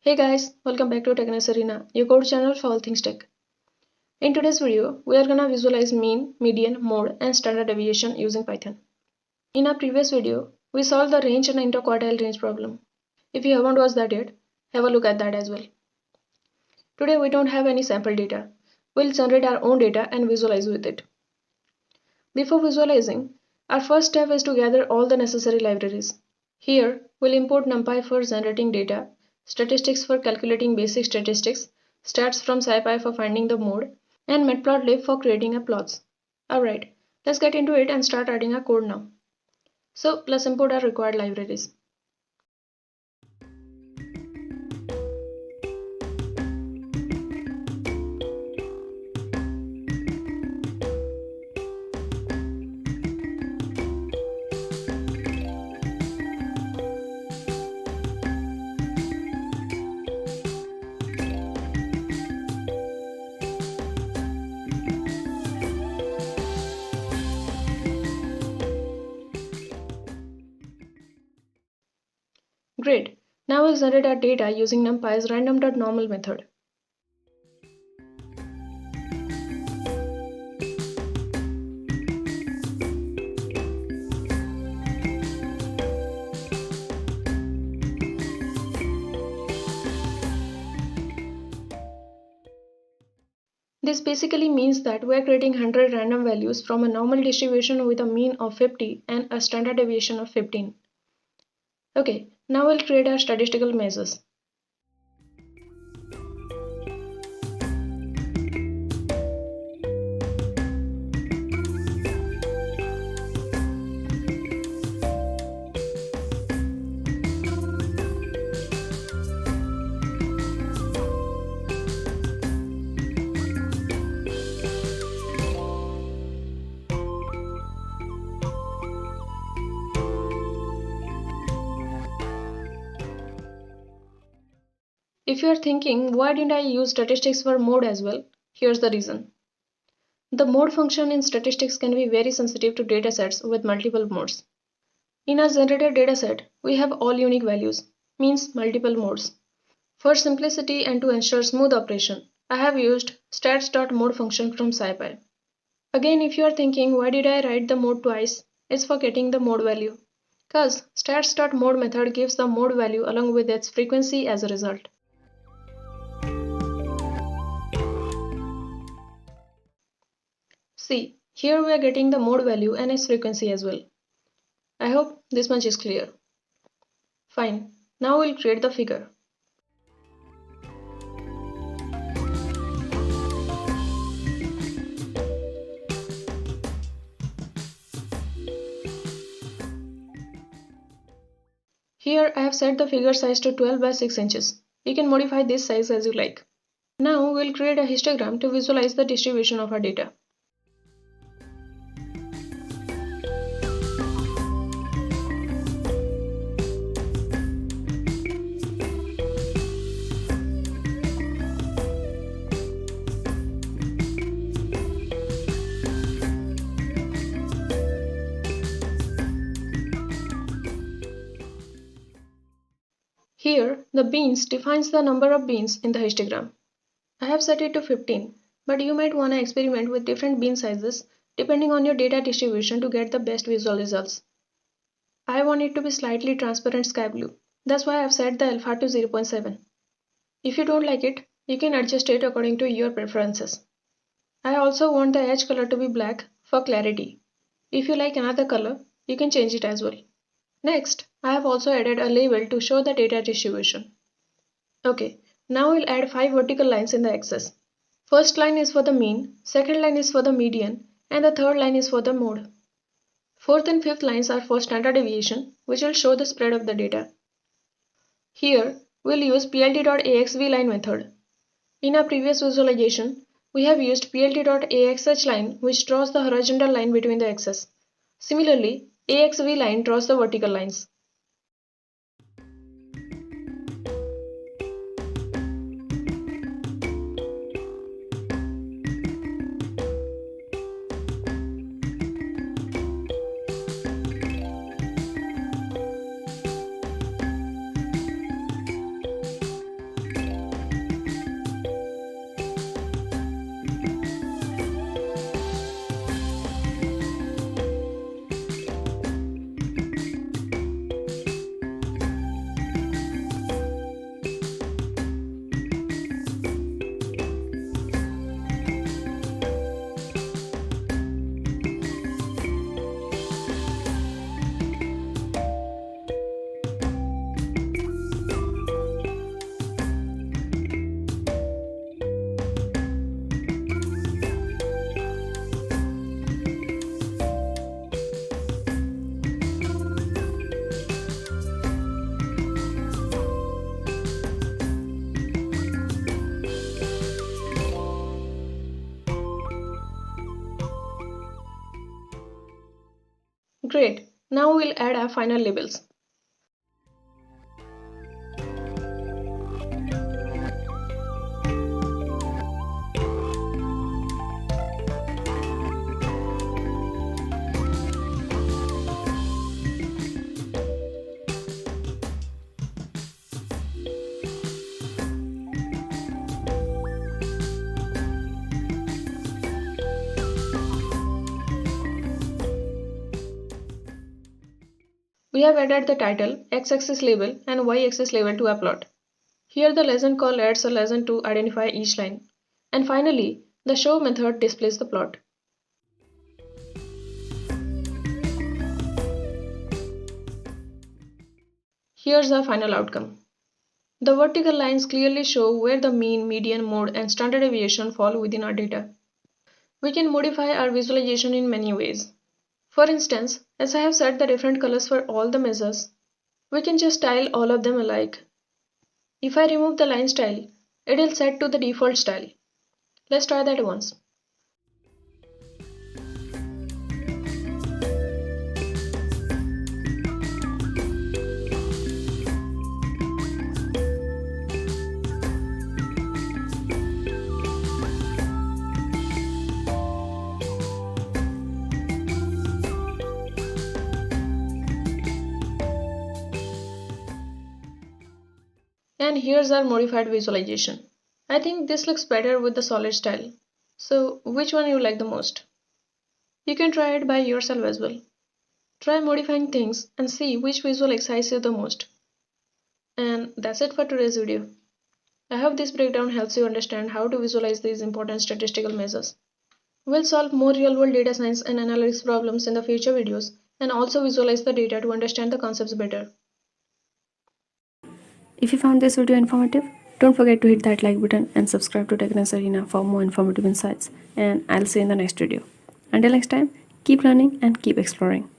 Hey guys, welcome back to Techness Arena, your core channel for all things tech. In today's video, we are gonna visualize mean, median, mode, and standard deviation using Python. In our previous video, we solved the range and interquartile range problem. If you haven't watched that yet, have a look at that as well. Today we don't have any sample data. We'll generate our own data and visualize with it. Before visualizing, our first step is to gather all the necessary libraries. Here, we'll import NumPy for generating data, statistics for calculating basic statistics, stats from SciPy for finding the mode, and Matplotlib for creating our plots. Alright, let's get into it and start writing our code now. So let's import our required libraries. Great, now we'll generate our data using NumPy's random.normal method. This basically means that we are creating 100 random values from a normal distribution with a mean of 50 and a standard deviation of 15. Okay, now we'll create our statistical measures. If you are thinking, why didn't I use statistics for mode as well? Here's the reason. The mode function in statistics can be very sensitive to datasets with multiple modes. In our generated dataset, we have all unique values, means multiple modes. For simplicity and to ensure smooth operation, I have used stats.mode function from SciPy. Again, if you are thinking, why did I write the mode twice? It's for getting the mode value. Cause stats.mode method gives the mode value along with its frequency as a result. See, here we are getting the mode value and its frequency as well. I hope this much is clear. Fine, now we'll create the figure. Here I have set the figure size to 12 by 6 inches. You can modify this size as you like. Now we'll create a histogram to visualize the distribution of our data. Here, the beans defines the number of beans in the histogram. I have set it to 15, but you might want to experiment with different bean sizes depending on your data distribution to get the best visual results. I want it to be slightly transparent sky blue. That's why I have set the alpha to 0.7. If you don't like it, you can adjust it according to your preferences. I also want the edge color to be black for clarity. If you like another color, you can change it as well. Next, I have also added a label to show the data distribution. Okay, now we'll add 5 vertical lines in the axis. First line is for the mean, second line is for the median, and the third line is for the mode. Fourth and fifth lines are for standard deviation, which will show the spread of the data. Here, we'll use plt.axvline method. In our previous visualization, we have used plt.axhline, which draws the horizontal line between the axes. Similarly, axvline draws the vertical lines. Great, now we'll add our final labels. We have added the title, x-axis label and y-axis label to our plot. Here the legend call adds a legend to identify each line. And finally, the show method displays the plot. Here's our final outcome. The vertical lines clearly show where the mean, median, mode, and standard deviation fall within our data. We can modify our visualization in many ways. For instance, as I have set the different colors for all the measures, we can just style all of them alike. If I remove the line style, it will set to the default style. Let's try that once. And here's our modified visualization. I think this looks better with the solid style. So which one you like the most? You can try it by yourself as well. Try modifying things and see which visual excites you the most. And that's it for today's video. I hope this breakdown helps you understand how to visualize these important statistical measures. We'll solve more real-world data science and analytics problems in the future videos and also visualize the data to understand the concepts better. If you found this video informative, don't forget to hit that like button and subscribe to Techness Arena for more informative insights. And I'll see you in the next video. Until next time, keep learning and keep exploring.